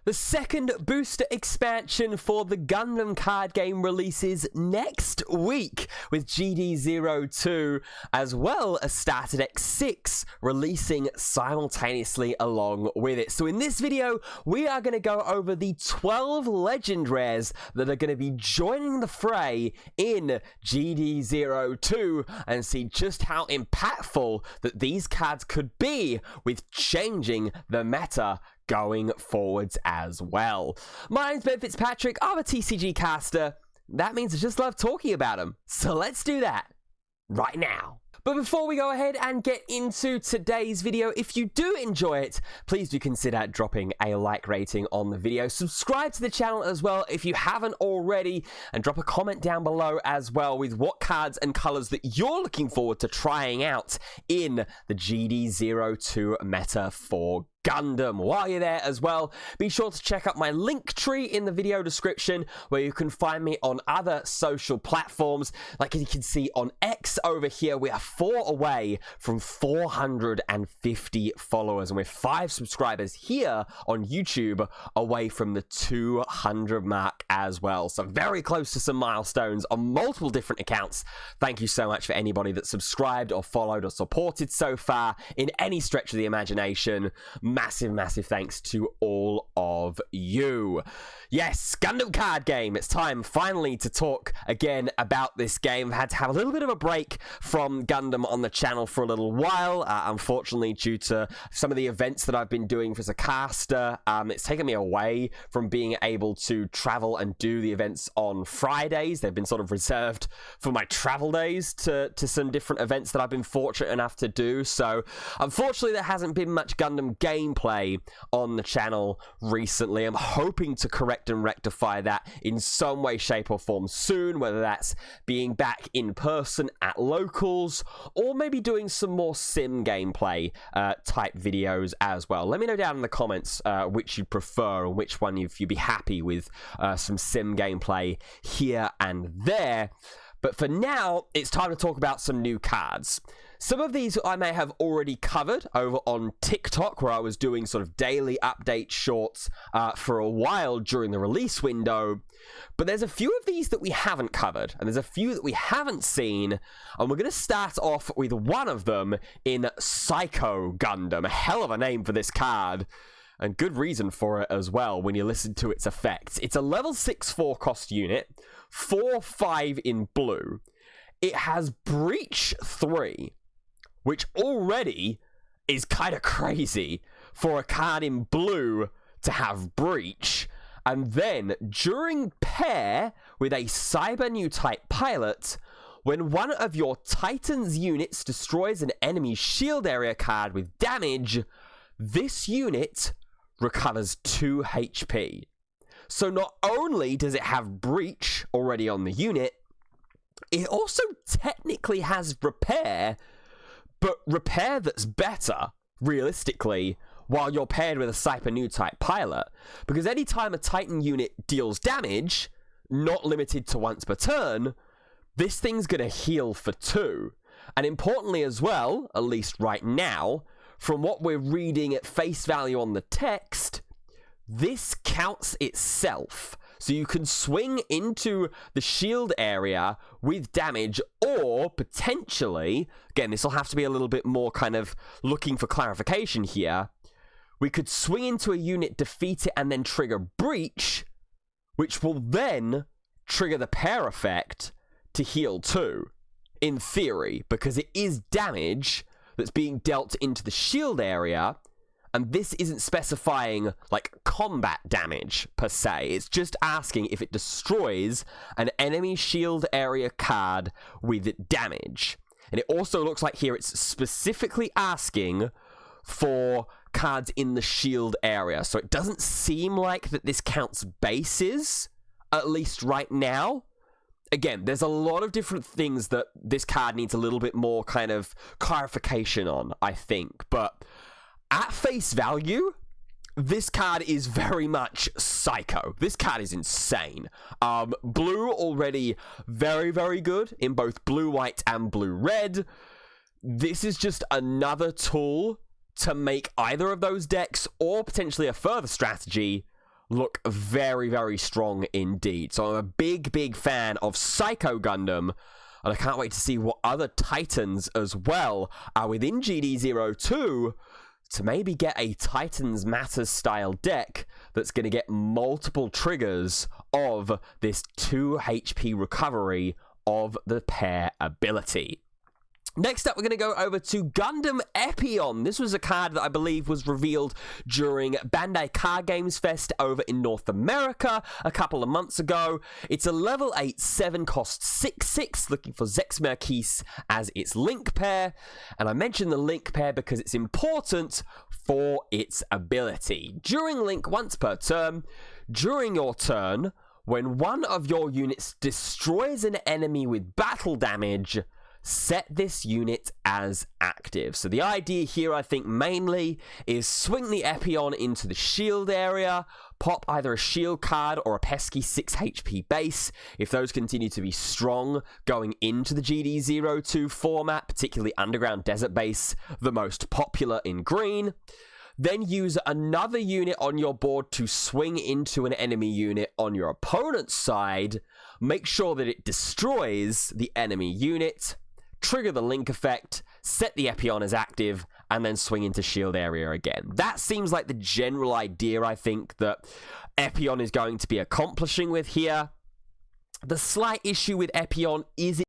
The second booster expansion for the Gundam card game releases next week, with GD02 as well as Starter Deck 6 releasing simultaneously along with it. So in this video, we are going to go over the 12 Legend Rares that are going to be joining the fray in GD02 and see just how impactful that these cards could be with changing the meta going forwards as well. My name's Ben Fitzpatrick, I'm a TCG caster. That means I just love talking about them. So let's do that right now. But before we go ahead and get into today's video, if you do enjoy it, please do consider dropping a like rating on the video. Subscribe to the channel as well if you haven't already, and drop a comment down below as well with what cards and colors that you're looking forward to trying out in the GD02 meta for Gundam. While you're there as well, be sure to check out my link tree in the video description where you can find me on other social platforms. Like you can see on X over here, we are 4 away from 450 followers, and we're 5 subscribers here on YouTube away from the 200 mark as well. So very close to some milestones on multiple different accounts. Thank you so much for anybody that subscribed or followed or supported so far in any stretch of the imagination. Massive thanks to all of you. Yes, Gundam card game. It's time finally to talk again about this game. I've had to have a little bit of a break from Gundam on the channel for a little while, unfortunately due to some of the events that I've been doing as a caster. It's taken me away from being able to travel and do the events on Fridays. They've been sort of reserved for my travel days to some different events that I've been fortunate enough to do. So unfortunately there hasn't been much Gundam gameplay on the channel recently. I'm hoping to correct and rectify that in some way, shape or form soon, whether that's being back in person at locals or maybe doing some more sim gameplay type videos as well. Let me know down in the comments which you prefer and which one you'd be happy with some sim gameplay here and there. But for now, it's time to talk about some new cards. Some of these I may have already covered over on TikTok, where I was doing sort of daily update shorts for a while during the release window. But there's a few of these that we haven't covered, and there's a few that we haven't seen. And we're going to start off with one of them in Psycho Gundam. A hell of a name for this card. And good reason for it as well when you listen to its effects. It's a level 6/4 cost unit, 4/5 in blue. It has Breach 3, which already is kind of crazy for a card in blue to have Breach. And then, during pair with a Cyber New Type pilot, when one of your Titan's units destroys an enemy's shield area card with damage, this unit recovers 2 HP. So not only does it have Breach already on the unit, it also technically has Repair, but Repair that's better, realistically, while you're paired with a Cyber New Type pilot. Because anytime a Titan unit deals damage, not limited to once per turn, this thing's going to heal for 2. And importantly as well, at least right now, from what we're reading at face value on the text, this counts itself. So you can swing into the shield area with damage, or potentially, again, this will have to be a little bit more kind of looking for clarification here, we could swing into a unit, defeat it, and then trigger Breach, which will then trigger the pair effect to heal 2, in theory, because it is damage that's being dealt into the shield area, and this isn't specifying, like, combat damage, per se. It's just asking if it destroys an enemy shield area card with damage. And it also looks like here it's specifically asking for cards in the shield area. So it doesn't seem like that this counts bases, at least right now. Again, there's a lot of different things that this card needs a little bit more kind of clarification on, I think. But at face value, this card is very much psycho. This card is insane. Blue already very good in both blue-white and blue-red. This is just another tool to make either of those decks, or potentially a further strategy, look very, very strong indeed. So I'm a big fan of Psycho Gundam, and I can't wait to see what other Titans as well are within GD02 to maybe get a Titans Matters style deck that's going to get multiple triggers of this 2 HP recovery of the pair ability. Next up, we're going to go over to Gundam Epion. This was a card that I believe was revealed during Bandai Card Games Fest over in North America a couple of months ago. It's a level 8 7 cost 6/6, looking for Zex Merquise as its link pair. And I mention the link pair because it's important for its ability. During link once per turn, during your turn, when one of your units destroys an enemy with battle damage, set this unit as active. So the idea here, I think, mainly is swing the Epion into the shield area, pop either a shield card or a pesky 6 HP base. If those continue to be strong going into the GD02 format, particularly Underground Desert Base, the most popular in green, then use another unit on your board to swing into an enemy unit on your opponent's side. Make sure that it destroys the enemy unit, trigger the link effect, set the Epion as active, and then swing into shield area again. That seems like the general idea, I think, that Epion is going to be accomplishing with here. The slight issue with Epion is its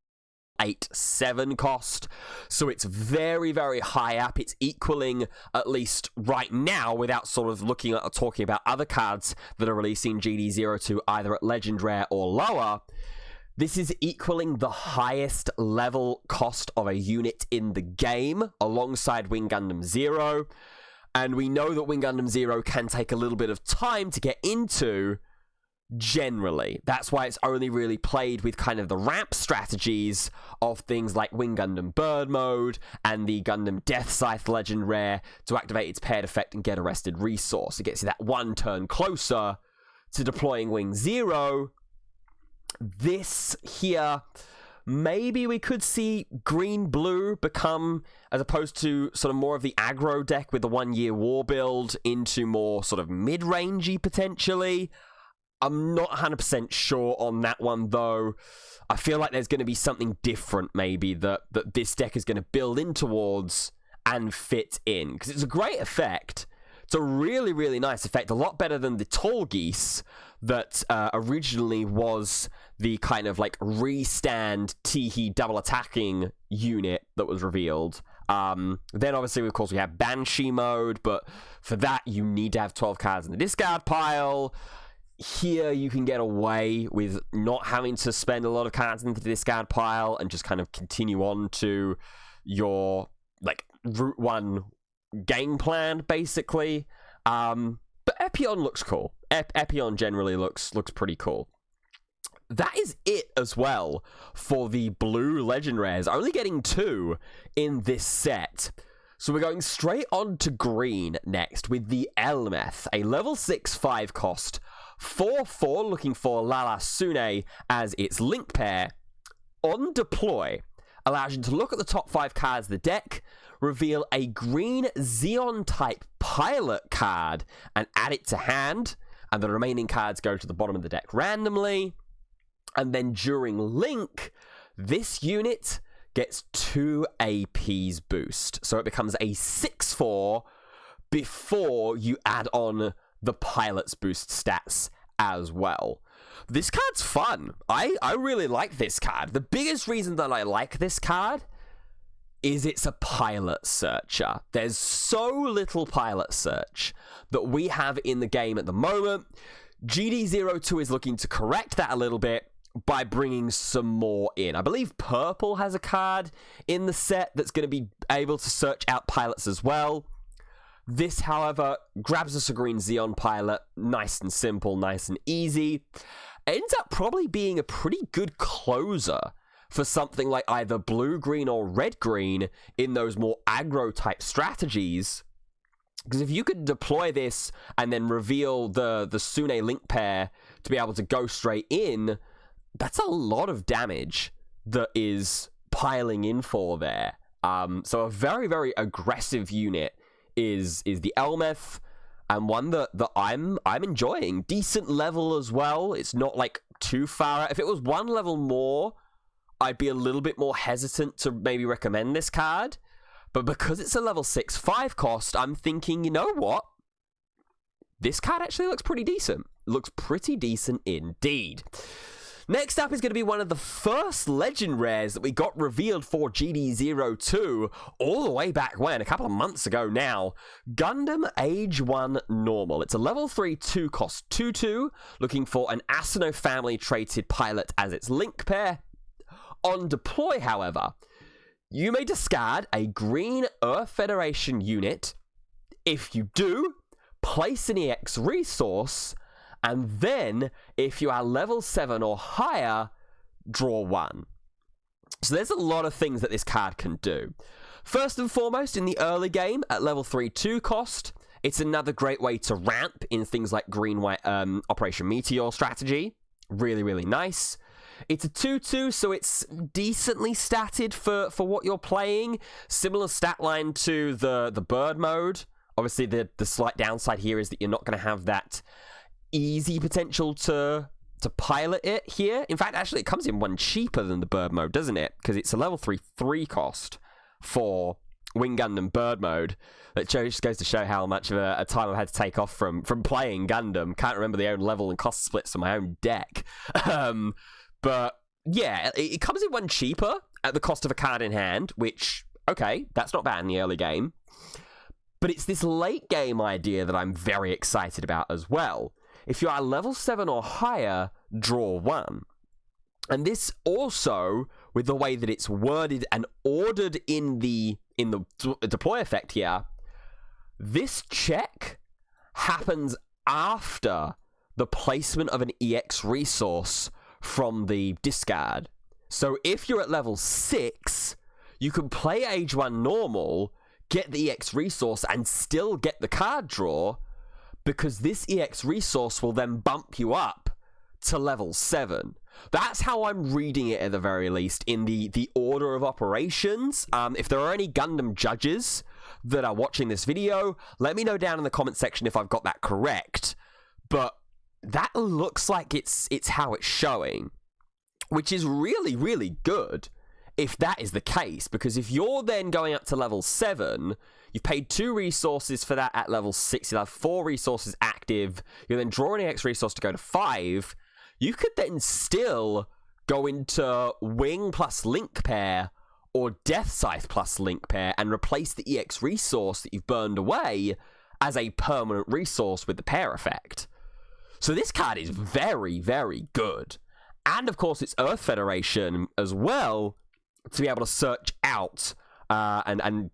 8/7 cost, so it's very, very high up. It's equaling, at least right now, without sort of looking at or talking about other cards that are releasing GD02 either at Legend Rare or lower. This is equaling the highest level cost of a unit in the game, alongside Wing Gundam Zero. And we know that Wing Gundam Zero can take a little bit of time to get into, generally. That's why it's only really played with kind of the ramp strategies of things like Wing Gundam Bird Mode and the Gundam Death Scythe Legend Rare to activate its paired effect and get Arrested Resource. It gets you that one turn closer to deploying Wing Zero. This here, maybe we could see green-blue become, as opposed to sort of more of the aggro deck with the 1-year war build, into more sort of mid-rangey potentially. I'm not 100% sure on that one, though. I feel like there's going to be something different, maybe, that this deck is going to build in towards and fit in. Because it's a great effect. It's a really, really nice effect. A lot better than the Tall Geese that originally was the kind of like restand Teehee double attacking unit that was revealed. Then obviously, of course, we have Banshee mode, but for that, you need to have 12 cards in the discard pile. Here, you can get away with not having to spend a lot of cards into the discard pile and just kind of continue on to your like Route 1 game plan, basically. But Epion looks cool. Epion generally looks pretty cool. That is it as well for the blue Legend Rares. Only getting 2 in this set. So we're going straight on to green next with the Elmeth, a level 6 5 cost 4/4, looking for Lala Sune as its link pair. On deploy, allows you to look at the top 5 cards of the deck, reveal a green Xeon-type pilot card, and add it to hand, and the remaining cards go to the bottom of the deck randomly. And then during link, this unit gets 2 APs boost. So it becomes a 6/4 before you add on the pilot's boost stats as well. This card's fun. I really like this card. The biggest reason that I like this card is it's a pilot searcher. There's so little pilot search that we have in the game at the moment. GD02 is looking to correct that a little bit by bringing some more in. I believe Purple has a card in the set that's going to be able to search out pilots as well. This, however, grabs us a green Xeon pilot, nice and simple, nice and easy. Ends up probably being a pretty good closer for something like either blue-green or red-green in those more aggro-type strategies. Because if you could deploy this and then reveal the Sune link pair to be able to go straight in, that's a lot of damage that is piling in for there. So a very, very aggressive unit is the Elmeth. and one that I'm enjoying. Decent level as well. It's not like too far out. If it was one level more, I'd be a little bit more hesitant to maybe recommend this card. But because it's a level 6/5 cost, I'm thinking, you know what? This card actually looks pretty decent. Looks pretty decent indeed. Next up is going to be one of the first legend rares that we got revealed for GD02 all the way back when, a couple of months ago now. Gundam Age 1 Normal. It's a level 3 2 cost 2/2, looking for an Asano family traded pilot as its link pair. On deploy, however, you may discard a green Earth Federation unit. If you do, place an EX resource, and then, if you are level 7 or higher, draw 1. So there's a lot of things that this card can do. First and foremost, in the early game, at level 3 2 cost, it's another great way to ramp in things like green-white Operation Meteor strategy. Really, really nice. It's a 2/2, so it's decently statted for what you're playing. Similar stat line to the bird mode. Obviously, the slight downside here is that you're not going to have that easy potential to pilot it here. In fact, actually, it comes in one cheaper than the bird mode, doesn't it? Because it's a level 3 cost for Wing Gundam bird mode. That just goes to show how much of a time I've had to take off from playing Gundam. Can't remember the own level and cost splits on my own deck. But yeah, it comes in one cheaper at the cost of a card in hand, which, okay, that's not bad in the early game. But it's this late game idea that I'm very excited about as well. If you are level 7 or higher, draw 1. And this also, with the way that it's worded and ordered in the deploy effect here, this check happens after the placement of an EX resource from the discard. So if you're at level 6, you can play Age 1 normal, get the EX resource, and still get the card draw, because this EX resource will then bump you up to level 7. That's how I'm reading it at the very least, in the order of operations. If there are any Gundam judges that are watching this video, let me know down in the comment section if I've got that correct. But that looks like it's how it's showing, which is really, really good if that is the case, because if you're then going up to level 7, you've paid 2 resources for that at level 6, you'll have 4 resources active, you'll then draw an EX resource to go to 5, you could then still go into Wing plus Link Pair or Death Scythe plus Link Pair and replace the EX resource that you've burned away as a permanent resource with the pair effect. So this card is very, very good. And of course, it's Earth Federation as well, to be able to search out and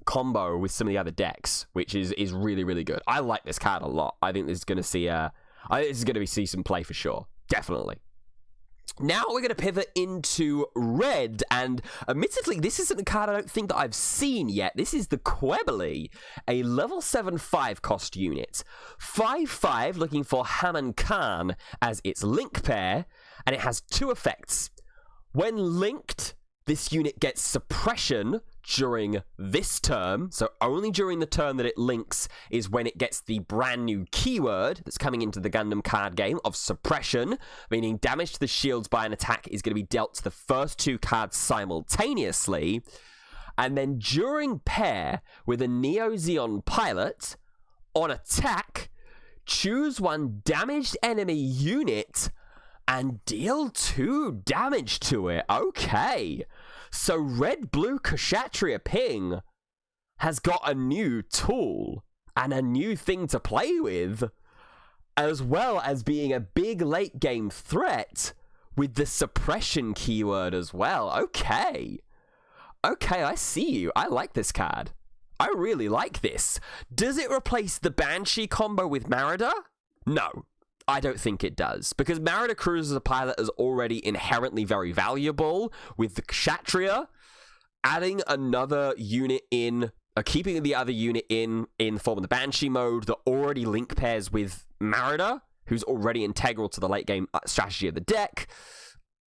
combo with some of the other decks, which is really, really good. I like this card a lot. I think this is going to see some play for sure. Definitely. Now we're going to pivot into red, and admittedly, this isn't a card I don't think that I've seen yet. This is the Quebly, a level 7/5 cost unit. 5/5, looking for Haman Khan as its link pair, and it has 2 effects. When linked, this unit gets suppression during this turn, so only during the turn that it links is when it gets the brand new keyword that's coming into the Gundam card game of suppression, meaning damage to the shields by an attack is going to be dealt to the first 2 cards simultaneously. And then during pair with a Neo Zeon pilot, on attack, choose 1 damaged enemy unit and deal 2 damage to it. Okay. So Red Blue Kshatriya Ping has got a new tool and a new thing to play with, as well as being a big late game threat with the suppression keyword as well. Okay. Okay, I see you. I like this card. I really like this. Does it replace the Banshee combo with Marida? No. I don't think it does, because Marida Cruz as a pilot is already inherently very valuable with the Kshatriya. Adding another unit in, keeping the other unit in the form of the Banshee mode that already link pairs with Marida, who's already integral to the late game strategy of the deck,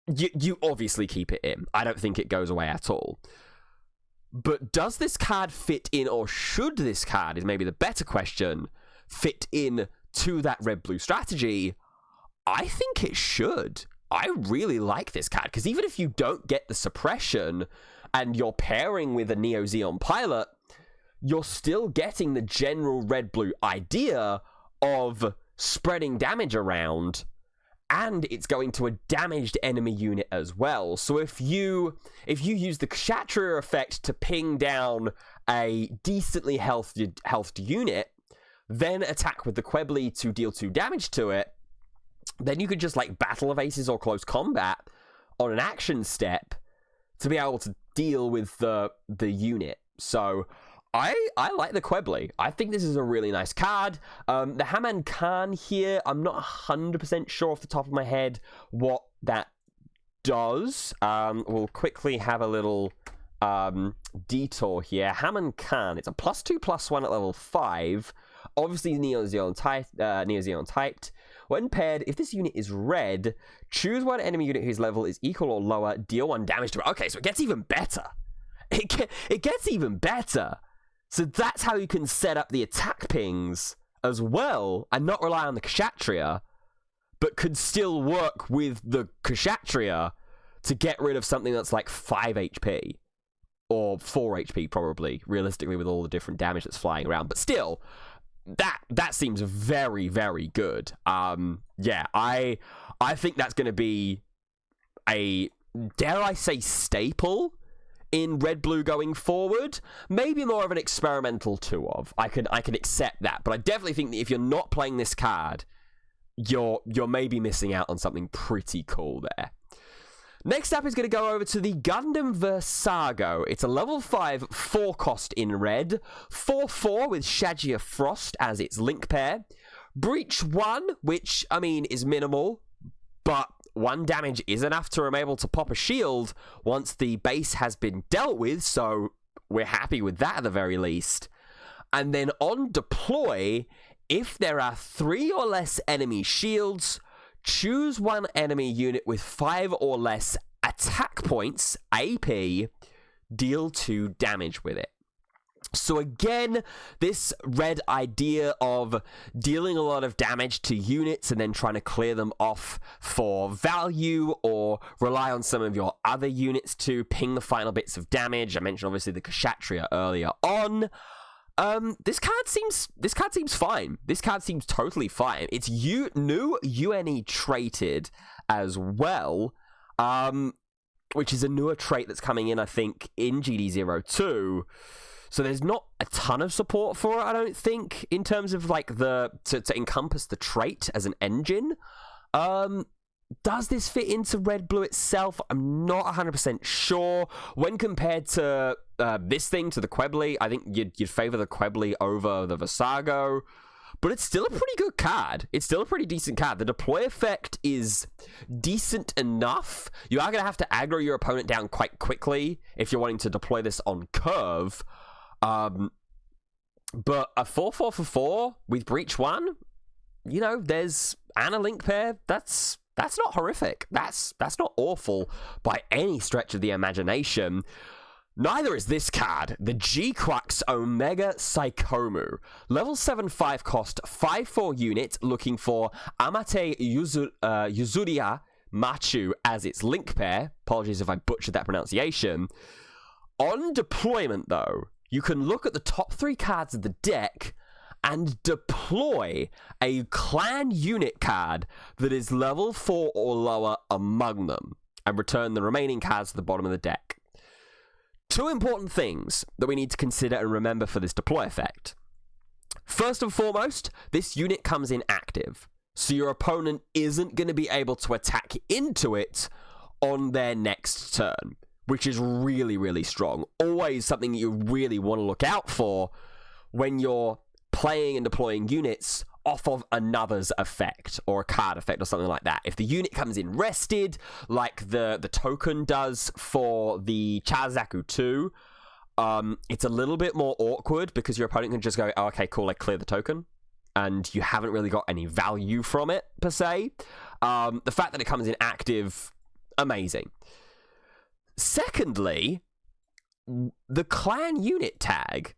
you obviously keep it in. I don't think it goes away at all. But does this card fit in, or should this card, is maybe the better question, fit in to that red-blue strategy? I think it should. I really like this card, because even if you don't get the suppression and you're pairing with a Neo Zeon pilot, you're still getting the general red-blue idea of spreading damage around, and it's going to a damaged enemy unit as well. So if you use the Kshatriya effect to ping down a decently healthed unit, then attack with the Quebly to deal 2 damage to it, then you could just like Battle of Aces or Close Combat on an action step to be able to deal with the unit. So I like the Quebly. I think this is a really nice card. The Haman Khan here, I'm not 100% sure off the top of my head what that does. We'll quickly have a little detour here. Haman Khan, it's a +2/+1 at level 5. Obviously Neo Zeon typed. When paired, if this unit is red, choose one enemy unit whose level is equal or lower, deal 1 damage to it. Okay, so it gets even better. It gets even better. So that's how you can set up the attack pings as well, and not rely on the Kshatriya, but could still work with the Kshatriya to get rid of something that's like 5 HP. Or 4 HP, probably, realistically, with all the different damage that's flying around. But still, that seems very, very good. Yeah, I think that's going to be a, dare I say, staple in red-blue going forward. Maybe more of an experimental 2 of. I can accept that, but I definitely think that if you're not playing this card, you're maybe missing out on something pretty cool there. Next up is going to go over to the Gundam Versago. It's a level 5 4 cost in red, 4/4 with Shagia Frost as its link pair. Breach 1, which, I mean, is minimal, but 1 damage is enough to be able to pop a shield once the base has been dealt with, so we're happy with that at the very least. And then on deploy, if there are 3 or less enemy shields, choose 1 enemy unit with 5 or less attack points, AP, deal 2 damage with it. So again, this red idea of dealing a lot of damage to units and then trying to clear them off for value, or rely on some of your other units to ping the final bits of damage. I mentioned obviously the Kshatriya earlier on. This card seems fine. This card seems totally fine. It's new UNE traded as well, which is a newer trait that's coming in, I think, in GD02. So there's not a ton of support for it, I don't think, in terms of like to encompass the trait as an engine. Does this fit into red-blue itself? I'm not 100% sure. When compared to this thing, to the Quebly, I think you'd favor the Quebly over the Versago. But it's still a pretty good card. It's still a pretty decent card. The deploy effect is decent enough. You are going to have to aggro your opponent down quite quickly if you're wanting to deploy this on curve. But a 4/4 for 4 with Breach 1, you know, there's a link pair. That's not horrific. That's not awful by any stretch of the imagination. Neither is this card, the G-Quax Omega Psychomu. Level 7 5 cost, 5/4 unit, looking for Amate Yuzuriya Machu as its link pair. Apologies if I butchered that pronunciation. On deployment, though, you can look at the top 3 cards of the deck and deploy a clan unit card that is level 4 or lower among them, and return the remaining cards to the bottom of the deck. 2 important things that we need to consider and remember for this deploy effect. First and foremost, this unit comes in active, so your opponent isn't going to be able to attack into it on their next turn, which is really, really strong. Always something you really want to look out for when you're playing and deploying units off of another's effect, or a card effect, or something like that. If the unit comes in rested, like the token does for the Chazaku 2, it's a little bit more awkward, because your opponent can just go, oh, okay, cool, like clear the token, and you haven't really got any value from it, per se. The fact that it comes in active, amazing. Secondly, the clan unit tag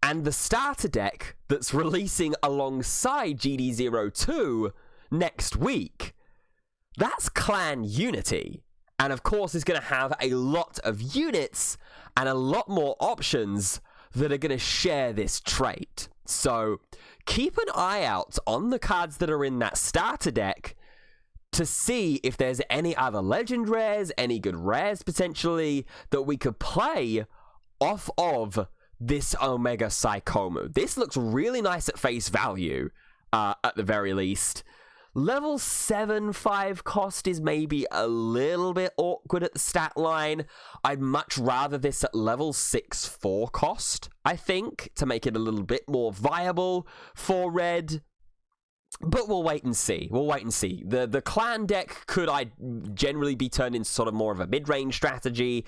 And the starter deck that's releasing alongside GD02 next week, that's Clan Unity. And of course, is going to have a lot of units and a lot more options that are going to share this trait. So keep an eye out on the cards that are in that starter deck to see if there's any other legend rares, any good rares potentially, that we could play off of this Omega Psychomu. This looks really nice at face value, at the very least. Level 7/5 cost is maybe a little bit awkward at the stat line. I'd much rather this at level 6/4 cost, I think, to make it a little bit more viable for red. But we'll wait and see. We'll wait and see. The clan deck could generally be turned into sort of more of a mid-range strategy.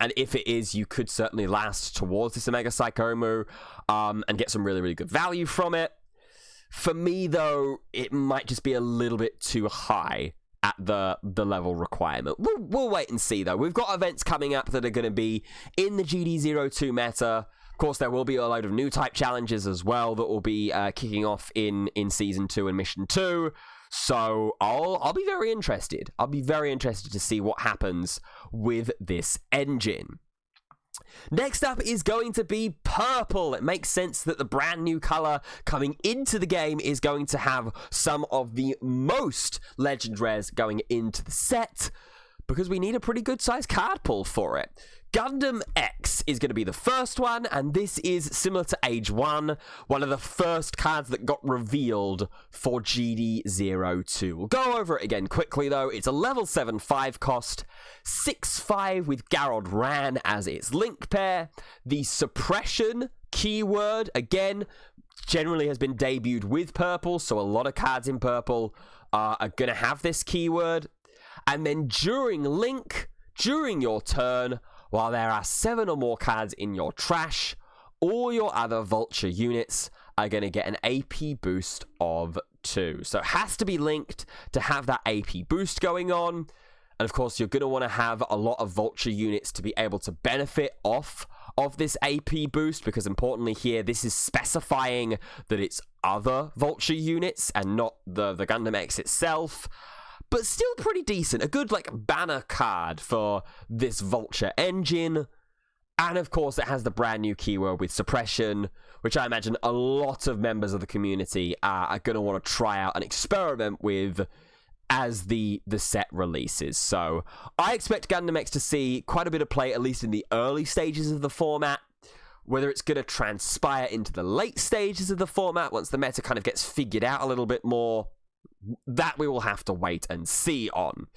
And if it is, you could certainly last towards this Omega Psychomu and get some really, really good value from it. For me, though, it might just be a little bit too high at the level requirement. We'll wait and see, though. We've got events coming up that are going to be in the GD02 meta. Of course, there will be a load of new type challenges as well that will be kicking off in Season 2 and Mission 2. So I'll be very interested. I'll be very interested to see what happens with this engine. Next up is going to be purple. It makes sense that the brand new color coming into the game is going to have some of the most legend rares going into the set, because we need a pretty good sized card pool for it. Gundam X is going to be the first one, and this is similar to Age 1, one of the first cards that got revealed for GD02. We'll go over it again quickly, though. It's a level 7/5 cost, 6/5 with Garrod Ran as its link pair. The suppression keyword, again, generally has been debuted with purple, so a lot of cards in purple are going to have this keyword. And then during link, during your turn, while there are 7 or more cards in your trash, all your other Vulture units are going to get an AP boost of 2. So it has to be linked to have that AP boost going on. And of course, you're going to want to have a lot of Vulture units to be able to benefit off of this AP boost, because importantly here, this is specifying that it's other Vulture units and not the Gundam X itself. But still pretty decent. A good, banner card for this Vulture engine. And, of course, it has the brand new keyword with suppression, which I imagine a lot of members of the community are going to want to try out and experiment with as the set releases. So I expect Gundam X to see quite a bit of play, at least in the early stages of the format. Whether it's going to transpire into the late stages of the format, once the meta kind of gets figured out a little bit more, that we will have to wait and see on.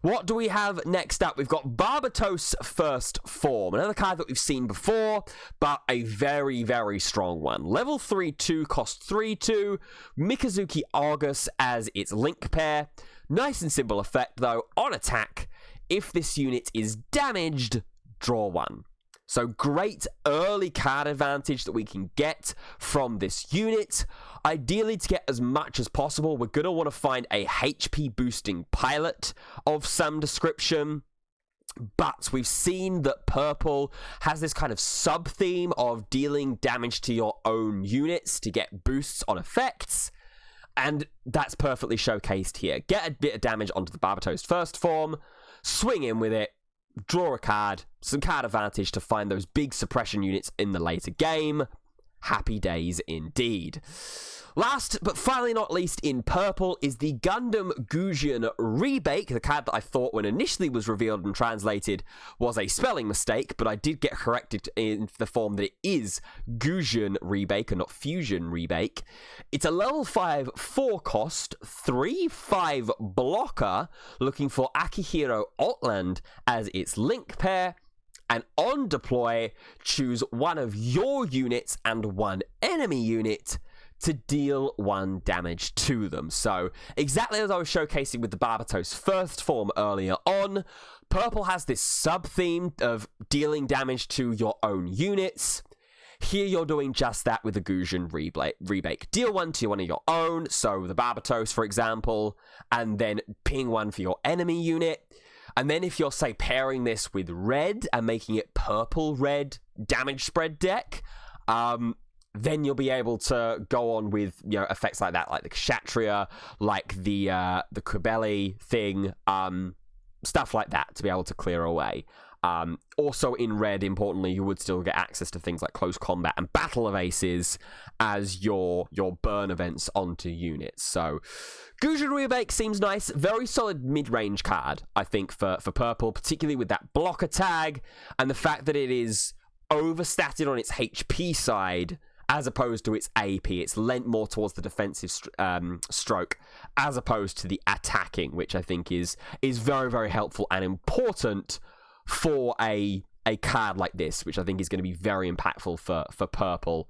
What do we have next up? We've got Barbatos First Form, another card that we've seen before, but a very, very strong one. Level 3/2, cost 3/2, Mikazuki Argus as its link pair. Nice and simple effect, though. On attack, if this unit is damaged, draw 1. So great early card advantage that we can get from this unit. Ideally, to get as much as possible, we're going to want to find a HP boosting pilot of some description. But we've seen that purple has this kind of sub-theme of dealing damage to your own units to get boosts on effects. And that's perfectly showcased here. Get a bit of damage onto the Barbatos First Form, swing in with it, draw a card, some card advantage to find those big suppression units in the later game. Happy days indeed. Last, but finally not least, in purple is the Gundam Gusion Rebake, the card that I thought when initially was revealed and translated was a spelling mistake, but I did get corrected in the form that it is Gusion Rebake and not Fusion Rebake. It's a level 5 4 cost, 3/5 blocker, looking for Akihiro Altland as its link pair. And on deploy, choose one of your units and one enemy unit to deal 1 damage to them. So, exactly as I was showcasing with the Barbatos First Form earlier on, purple has this sub-theme of dealing damage to your own units. Here you're doing just that with the Gusion Rebake. Deal 1 to one of your own, so the Barbatos, for example, and then ping 1 for your enemy unit. And then if you're, say, pairing this with red and making it purple-red damage spread deck, then you'll be able to go on with, you know, effects like that, like the Kshatriya, like the Kubeli thing, stuff like that to be able to clear away. Also in red, importantly, you would still get access to things like close combat and battle of aces as your burn events onto units. So Gujin Remake seems nice. Very solid mid-range card, I think, for purple, particularly with that blocker tag and the fact that it is overstatted on its HP side as opposed to its AP. It's lent more towards the defensive stroke as opposed to the attacking, which I think is very, very helpful and important for a card like this, which I think is going to be very impactful for purple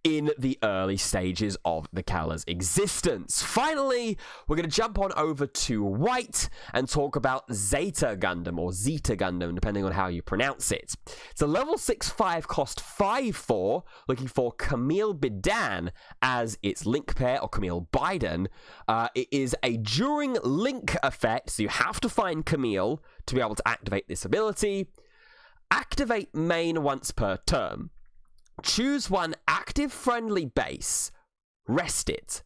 in the early stages of the color's existence. Finally, we're going to jump on over to white and talk about Zeta Gundam, or Zeta Gundam, depending on how you pronounce it. It's a level 6/5 cost 5/4, looking for Camille Bidan as its link pair, or Camille Biden. It is a during link effect, so you have to find Camille to be able to activate this ability. Activate main once per turn. Choose one active friendly base, rest it.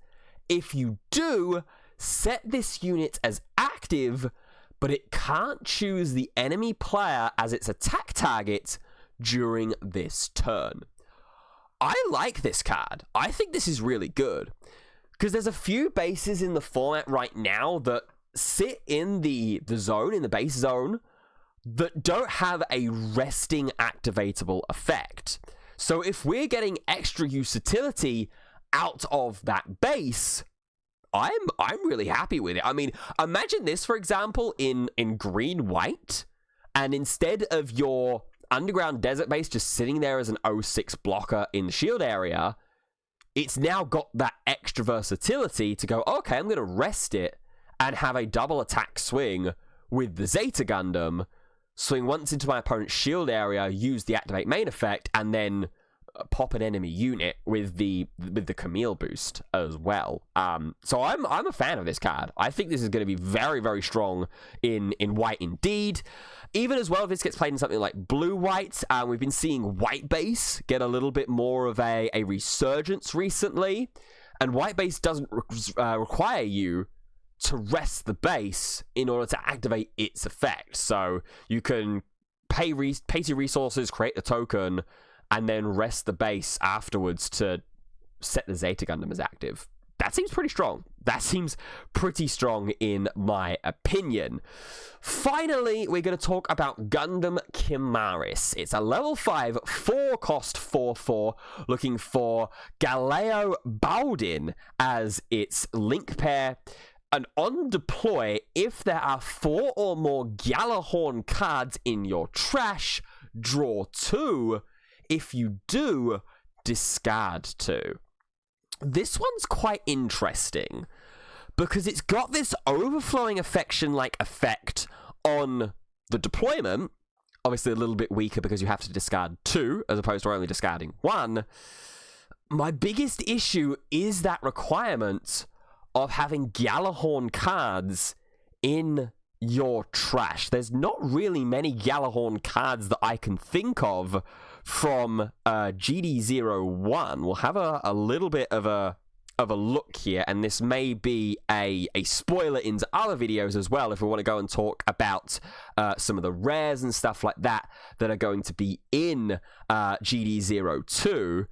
If you do, set this unit as active, but it can't choose the enemy player as its attack target during this turn. I like this card. I think this is really good, because there's a few bases in the format right now that sit in the zone, in the base zone, that don't have a resting activatable effect. So if we're getting extra utility out of that base, I'm really happy with it. I mean, imagine this, for example, in green-white, and instead of your underground desert base just sitting there as an 0/6 blocker in the shield area, it's now got that extra versatility to go, okay, I'm going to rest it and have a double attack swing with the Zeta Gundam, swing once into my opponent's shield area, use the activate main effect, and then pop an enemy unit with the Camille boost as well. So I'm a fan of this card. I think this is going to be very, very strong in white indeed. Even as well, if this gets played in something like blue-white, we've been seeing white base get a little bit more of a resurgence recently, and white base doesn't require you to rest the base in order to activate its effect. So you can pay your resources, create the token, and then rest the base afterwards to set the Zeta Gundam as active. That seems pretty strong. That seems pretty strong in my opinion. Finally, we're going to talk about Gundam Chimaris. It's a level 5, 4 cost 4/4, looking for Galeo Baudin as its link pair. And on deploy, if there are 4 or more Gjallarhorn cards in your trash, draw 2. If you do, discard 2. This one's quite interesting because it's got this overflowing affection-like effect on the deployment. Obviously a little bit weaker because you have to discard 2 as opposed to only discarding 1. My biggest issue is that requirement of having Gjallarhorn cards in your trash. There's not really many Gjallarhorn cards that I can think of from GD01. We'll have a little bit of a look here, and this may be a spoiler into other videos as well if we want to go and talk about some of the rares and stuff like that are going to be in GD02.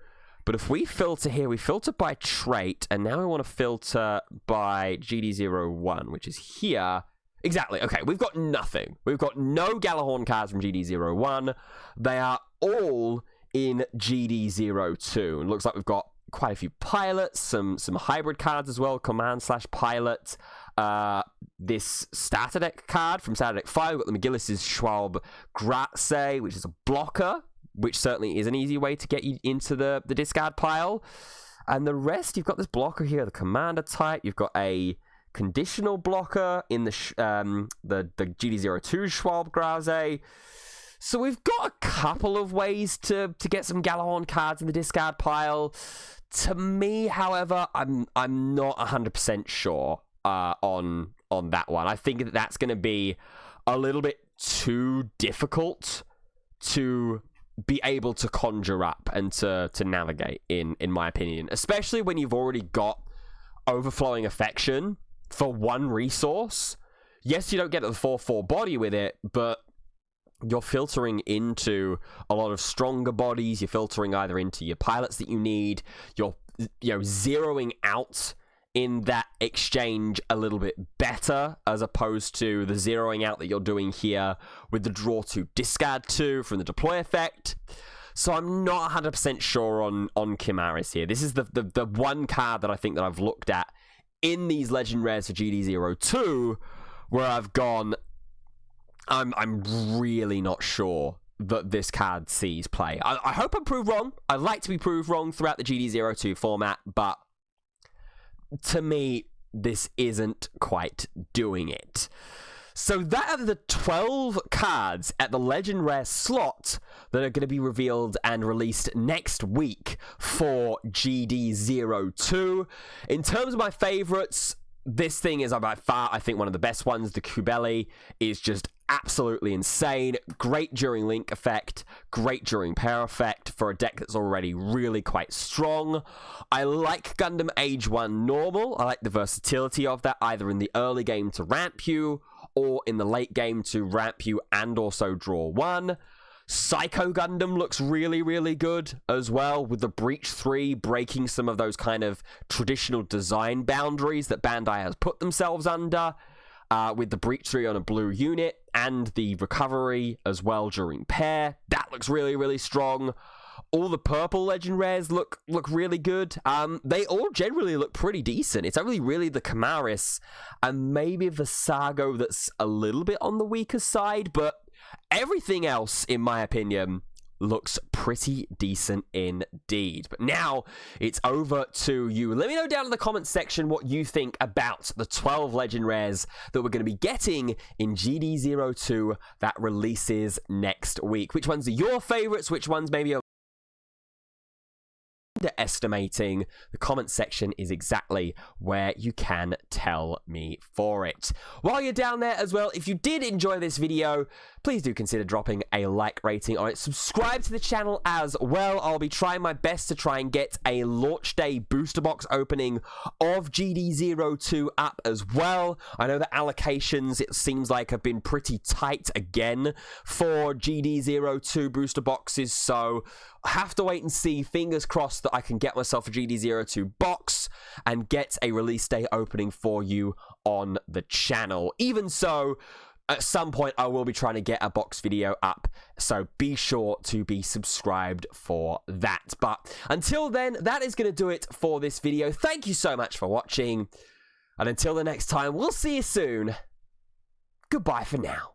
But if we filter here, we filter by trait, and now we want to filter by GD01, which is here. Exactly. Okay, we've got nothing. We've got no Gjallarhorn cards from GD01. They are all in GD02. And looks like we've got quite a few pilots, some hybrid cards as well, command/pilot. This starter deck card from starter deck 5. We've got the McGillis's Schwab Graze, which is a blocker, which certainly is an easy way to get you into the discard pile. And the rest, you've got this blocker here, the commander type. You've got a conditional blocker in the GD02 Schwab Graze. So we've got a couple of ways to get some Gjallarhorn cards in the discard pile. To me, however, I'm not 100% sure on on that one. I think that that's going to be a little bit too difficult to be able to conjure up and to navigate, in my opinion. Especially when you've already got overflowing affection for one resource. Yes, you don't get the 4/4 body with it, but you're filtering into a lot of stronger bodies. You're filtering either into your pilots that you need. You're, zeroing out in that exchange a little bit better, as opposed to the zeroing out that you're doing here with the draw 2, discard 2 from the deploy effect. So I'm not 100% sure on Chimaris here. This is the one card that I think that I've looked at in these legend rares for GD02 where I've gone, I'm really not sure that this card sees play. I hope I'm proved wrong. I'd like to be proved wrong throughout the GD02 format, but to me, this isn't quite doing it. So that are the 12 cards at the Legend Rare slot that are going to be revealed and released next week for GD02. In terms of my favorites, this thing is by far, I think, one of the best ones. The Kubeli is just absolutely insane. Great during link effect, great during pair effect for a deck that's already really quite strong. I like Gundam Age 1 normal. I like the versatility of that, either in the early game to ramp you, or in the late game to ramp you and also draw 1. Psycho Gundam looks really, really good as well, with the Breach 3 breaking some of those kind of traditional design boundaries that Bandai has put themselves under, with the Breach 3 on a blue unit, and the recovery as well during pair. That looks really, really strong. All the purple legend rares look really good. They all generally look pretty decent. It's only really the Chimaris and maybe the Sago that's a little bit on the weaker side, but everything else, in my opinion, looks pretty decent indeed. But now it's over to you. Let me know down in the comments section what you think about the 12 legend rares that we're going to be getting in GD02 that releases next week. Which ones are your favorites? Which ones maybe are underestimating? The comment section is exactly where you can tell me for it. While you're down there as well, if you did enjoy this video, please do consider dropping a like rating on it. Subscribe to the channel as well. I'll be trying my best to try and get a launch day booster box opening of GD02 up as well. I know that allocations, it seems like, have been pretty tight again for GD02 booster boxes, so I have to wait and see. Fingers crossed that I can get myself a GD02 box and get a release day opening for you on the channel. Even so, at some point, I will be trying to get a box video up, so be sure to be subscribed for that. But until then, that is going to do it for this video. Thank you so much for watching, and until the next time, we'll see you soon. Goodbye for now.